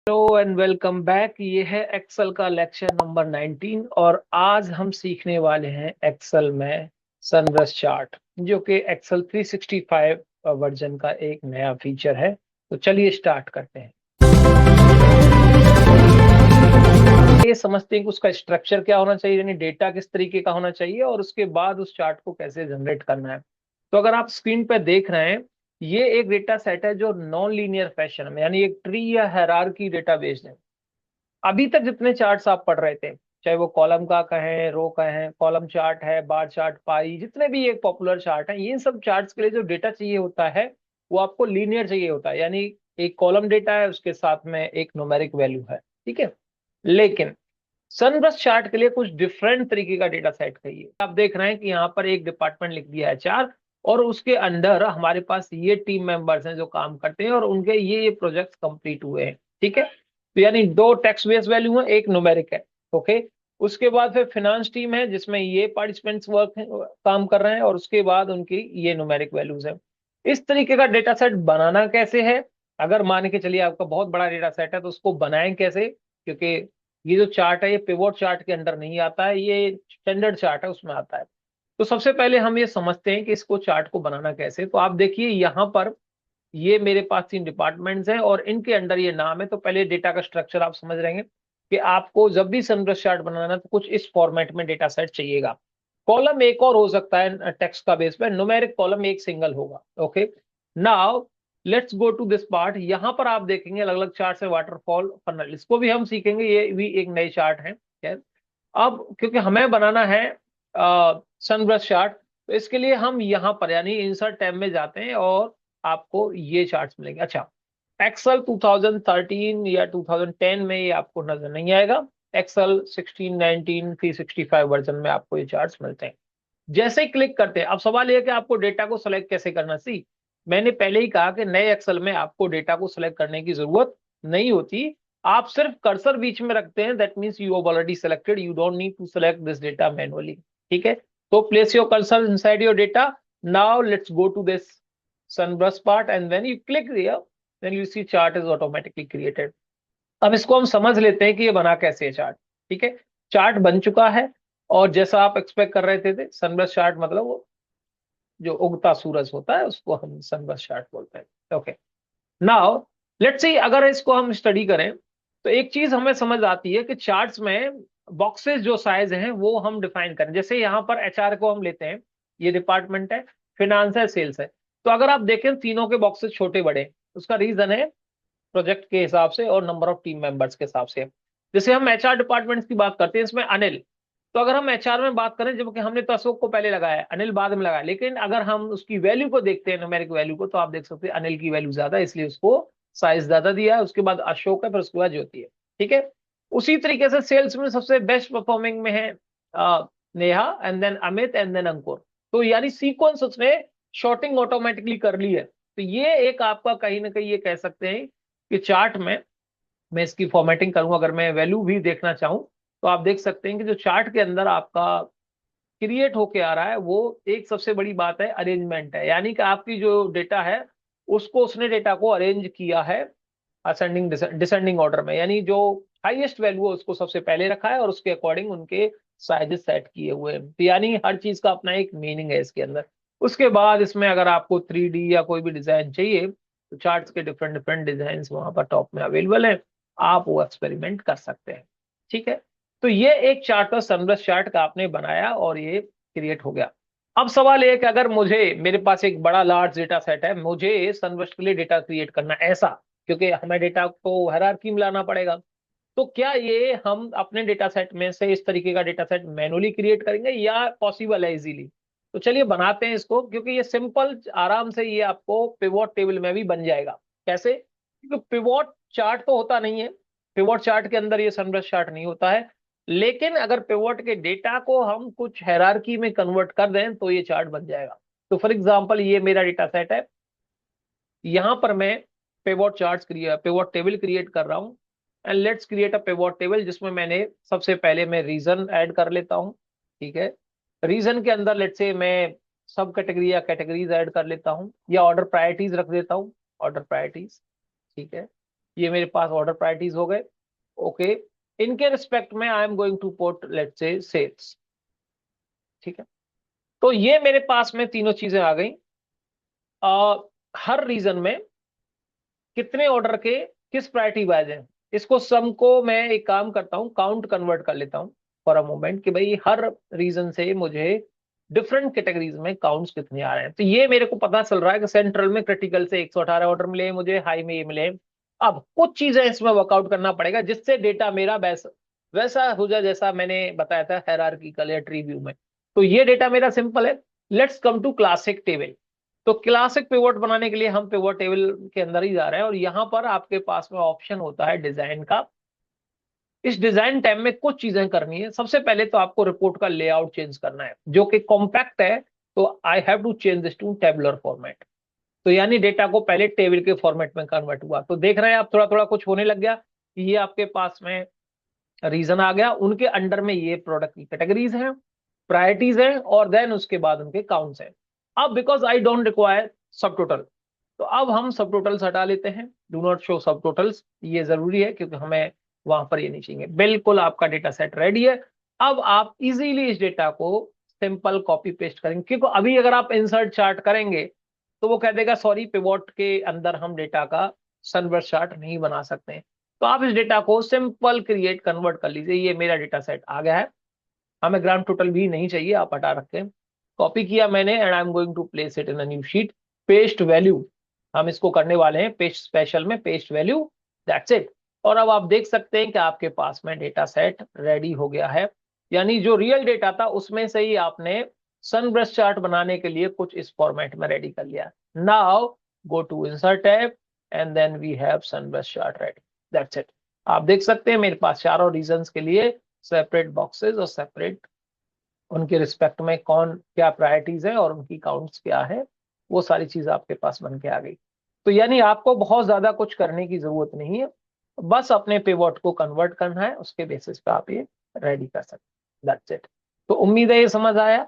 Hello and welcome back. ये है Excel का लेक्चर नंबर 19 और आज हम सीखने वाले हैं एक्सेल में सनरस चार्ट, जो कि एक्सेल 365 वर्जन का एक नया फीचर है। तो चलिए स्टार्ट करते हैं। ये समझते हैं कि उसका स्ट्रक्चर क्या होना चाहिए, यानी डेटा किस तरीके का होना चाहिए और उसके बाद उस चार्ट को कैसे जनरेट करना है। तो अगर आप स्क्रीन पर देख रहे हैं, ये एक डेटा सेट है जो नॉन लीनियर फैशन में, यानी एक ट्री या हायरार्की डेटा बेस्ड है। अभी तक जितने चार्ट्स आप पढ़ रहे थे, चाहे वो कॉलम का कहें, रो का है, कॉलम चार्ट है, बार चार्ट, पाई, जितने भी एक पॉपुलर चार्ट है, ये सब चार्ट्स के लिए जो डेटा चाहिए होता है वो आपको लीनियर चाहिए होता है, यानी एक कॉलम डेटा है, उसके साथ में एक न्यूमेरिक वैल्यू है। ठीक है। लेकिन सनबर्स्ट चार्ट के लिए कुछ डिफरेंट तरीके का डेटा सेट चाहिए। आप देख रहे हैं कि यहाँ पर एक डिपार्टमेंट लिख दिया है चार, और उसके अंडर हमारे पास ये टीम मेंबर्स हैं जो काम करते हैं और उनके ये प्रोजेक्ट कंप्लीट हुए हैं। ठीक है। तो यानी दो टेक्स्ट बेस्ड वैल्यू है, एक न्यूमेरिक है। ओके। उसके बाद फिर फिनांस टीम है जिसमें ये पार्टिसिपेंट्स वर्क काम कर रहे हैं, और उसके बाद उनकी ये न्यूमेरिक वैल्यूज है। इस तरीके का डेटा सेट बनाना कैसे है? अगर मान के चलिए आपका बहुत बड़ा डेटा सेट है तो उसको बनाएं कैसे? क्योंकि ये जो चार्ट है ये पिवोट चार्ट के अंदर नहीं आता है, ये स्टैंडर्ड चार्ट है उसमें आता है। तो सबसे पहले हम ये समझते हैं कि इसको चार्ट को बनाना कैसे। तो आप देखिए यहाँ पर ये मेरे पास तीन डिपार्टमेंट्स हैं और इनके अंडर ये नाम है। तो पहले डेटा का स्ट्रक्चर आप समझ रहे हैं कि आपको जब भी सनब्रश चार्ट बनाना है तो कुछ इस फॉर्मेट में डेटा सेट चाहिएगा। कॉलम एक और हो सकता है टेक्स्ट का बेस पे, न्यूमेरिक कॉलम एक सिंगल होगा। Okay. Now let's go to this part. यहां पर आप देखेंगे अलग अलग चार्ट है, वाटरफॉल, फनल, इसको भी हम सीखेंगे, ये भी एक नई चार्ट है। खैर, अब क्योंकि हमें बनाना है सनब्रश चार्ट, तो इसके लिए हम यहाँ पर यानी इंसर्ट टैब में जाते हैं और आपको ये चार्ट्स मिलेंगे। अच्छा, एक्सेल 2013 या 2010 में ये आपको नजर नहीं आएगा। एक्सेल 16, 19, 365 वर्जन में आपको ये चार्ट्स मिलते हैं। जैसे ही क्लिक करते हैं, अब सवाल यह है कि आपको डेटा को सिलेक्ट कैसे करना। सी, मैंने पहले ही कहा कि नए एक्सेल में आपको डेटा को सिलेक्ट करने की जरूरत नहीं होती। आप सिर्फ कर्सर बीच में रखते हैं, that means you have already selected, you don't need to select this data manually. ठीक है। तो place your cursor inside your data. Now let's go to this sunburst part and when you click here then you see chart is automatically created। अब इसको हम समझ लेते हैं कि ये बना कैसे है चार्ट। ठीक है। चार्ट बन चुका है और जैसा आप एक्सपेक्ट कर रहे थे सनबर्स्ट चार्ट मतलब वो जो उगता सूरज होता है उसको हम सनबर्स्ट चार्ट बोलते हैं। ओके। नाउ लेट्स सी, अगर इसको हम स्टडी करें तो एक चीज हमें समझ आती है कि चार्ट्स में बॉक्सेस जो साइज हैं वो हम डिफाइन करें। जैसे यहाँ पर एचआर को हम लेते हैं, ये डिपार्टमेंट है, फिनांस है, सेल्स है। तो अगर आप देखें तीनों के बॉक्सेस छोटे बड़े, उसका रीजन है प्रोजेक्ट के हिसाब से और नंबर ऑफ टीम मेंबर्स के हिसाब से। जैसे हम एचआर डिपार्टमेंट की बात करते हैं, इसमें अनिल, तो अगर हम एचआर में बात करें, जबकि हमने तो अशोक को पहले लगाया है, अनिल बाद में लगाया, लेकिन अगर हम उसकी वैल्यू को देखते हैं, न्यूमेरिक वैल्यू को, तो आप देख सकते हैं अनिल की वैल्यू ज्यादा है, इसलिए उसको साइज ज्यादा दिया है। उसके बाद अशोक है, फिर उसके बाद ज्योति है। ठीक है। उसी तरीके से सेल्स में सबसे बेस्ट परफॉर्मिंग में है Neha, and then Amit, and then Ankur. तो यानी सीक्वेंस उसने शॉर्टिंग ऑटोमेटिकली कर ली है। तो ये एक आपका कहीं ना कहीं ये कह सकते हैं कि चार्ट में मैं इसकी फॉर्मेटिंग करूं, अगर मैं वैल्यू भी देखना चाहूं तो आप देख सकते हैं कि जो चार्ट के अंदर आपका क्रिएट होके आ रहा है वो एक सबसे बड़ी बात है अरेंजमेंट है, यानी कि आपकी जो डेटा है उसको उसने डेटा को अरेंज किया है असेंडिंग डिसेंडिंग ऑर्डर में, यानी जो हाईएस्ट वैल्यू है उसको सबसे पहले रखा है और उसके अकॉर्डिंग उनके साइजेस सेट किए हुए हैं। तो यानी हर चीज का अपना एक मीनिंग है इसके अंदर। उसके बाद इसमें अगर आपको 3D या कोई भी डिजाइन चाहिए तो चार्ट्स के डिफरेंट डिफरेंट डिजाइन वहां पर टॉप में अवेलेबल है, आप वो एक्सपेरिमेंट कर सकते हैं। ठीक है। तो ये एक चार्ट था, सनब्रश चार्ट का आपने बनाया और ये क्रिएट हो गया। अब सवाल ये है कि अगर मुझे, मेरे पास एक बड़ा लार्ज डेटा सेट है, मुझे सनब्रश के लिए डेटा क्रिएट करना ऐसा, क्योंकि हमें डेटा को हायरार्की में लाना पड़ेगा, तो क्या ये हम अपने डेटा सेट में से इस तरीके का डेटा सेट मैनुअली क्रिएट करेंगे या पॉसिबल है इजीली? तो चलिए बनाते हैं इसको, क्योंकि ये सिंपल आराम से ये आपको पिवोट टेबल में भी बन जाएगा। कैसे? क्योंकि पिवोट चार्ट तो होता नहीं है, पिवोट चार्ट के अंदर ये सनब्रश चार्ट नहीं होता है, लेकिन अगर पिवोट के डेटा को हम कुछ हायरार्की में कन्वर्ट कर दें तो ये चार्ट बन जाएगा। तो फॉर एग्जांपल ये मेरा डेटा सेट है, यहां पर मैं pivot charts create, pivot table create कर रहा हूं। And let's create a pivot table जिसमें मैंने सबसे पहले मैं रीजन ऐड कर लेता हूं। ठीक है। रीजन के अंदर लेट्स से मैं सब कैटेगरी या कैटेगरीज ऐड कर लेता हूं या ऑर्डर प्रायोरिटीज रख देता हूं, ऑर्डर प्रायोरिटीज। ठीक है। ये मेरे पास ऑर्डर प्रायोरिटीज हो गए। ओके, इनके रिस्पेक्ट में I am going to put let's say sales. ठीक है, तो ये मेरे पास में तीनों चीजें आ गई। हर रीजन में कितने ऑर्डर के किस प्रायोरिटी वाइज है, इसको सम को मैं एक काम करता हूं, काउंट कन्वर्ट कर लेता हूं फॉर अ मोमेंट कि भाई हर रीजन से मुझे डिफरेंट कैटेगरीज में काउंट्स कितने आ रहे हैं। तो ये मेरे को पता चल रहा है कि सेंट्रल में क्रिटिकल से 118 ऑर्डर मिले मुझे, हाई में ये मिले। अब कुछ चीजें इसमें वर्कआउट करना पड़ेगा जिससे डेटा मेरा वैसा वैसा हो जाए जैसा मैंने बताया था हायरार्किकल या ट्री व्यू में। तो ये डेटा मेरा सिंपल है। Let's come to classic table. तो क्लासिक पिवोट बनाने के लिए हम पिवोट टेबल के अंदर ही जा रहे हैं, और यहां पर आपके पास में ऑप्शन होता है डिजाइन का। इस डिजाइन टैब में कुछ चीजें करनी है। सबसे पहले तो आपको रिपोर्ट का लेआउट चेंज करना है, जो कि कॉम्पैक्ट है, तो I have to change this to tabular format. तो यानी डेटा को पहले टेबल के फॉर्मेट में कन्वर्ट हुआ। तो देख रहे हैं आप थोड़ा थोड़ा कुछ होने लग गया। ये आपके पास में रीजन आ गया, उनके अंडर में ये प्रोडक्ट की कैटेगरीज हैं, प्रायोरिटीज हैं, और देन उसके बाद उनके काउंट्स हैं। अब बिकॉज आई डोंट रिक्वायर सब टोटल, तो अब हम सब टोटल्स हटा लेते हैं। डू नॉट शो सब टोटल्स, ये जरूरी है क्योंकि हमें वहां पर ये नहीं चाहिए। बिल्कुल आपका डेटा सेट रेडी है। अब आप इजीली इस डेटा को सिंपल कॉपी पेस्ट करेंगे, क्योंकि अभी अगर आप इंसर्ट चार्ट करेंगे तो वो कह देगा सॉरी पिवोट के अंदर हम डेटा का सनवर्स चार्ट नहीं बना सकते। तो आप इस डेटा को सिंपल क्रिएट कन्वर्ट कर लीजिए। ये मेरा डेटा सेट आ गया है, हमें ग्रांड टोटल भी नहीं चाहिए, आप हटा रखते हैं। कॉपी किया मैंने and I am going to place it in a new sheet. Paste value हम इसको करने वाले हैं, पेस्ट स्पेशल में पेस्ट वैल्यू, दैट्स इट। और अब आप देख सकते हैं कि आपके पास में डेटा सेट रेडी हो गया है। यानी जो रियल डेटा था उसमें से ही आपने सनब्रश चार्ट बनाने के लिए कुछ इस फॉर्मेट में रेडी कर लिया। Now go to insert tab and then we have sunburst chart ready, that's it. आप देख सकते हैं मेरे पास चारों रीजंस के लिए सेपरेट बॉक्सेस और सेपरेट उनके रिस्पेक्ट में कौन क्या प्रायोरिटीज है और उनकी काउंट्स क्या है, वो सारी चीज आपके पास बन के आ गई। तो यानी आपको बहुत ज्यादा कुछ करने की जरूरत नहीं है, बस अपने पिवोट को कन्वर्ट करना है, उसके बेसिस पे आप ये रेडी कर सकते हैं, दैट्स इट। तो उम्मीद है ये समझ आया।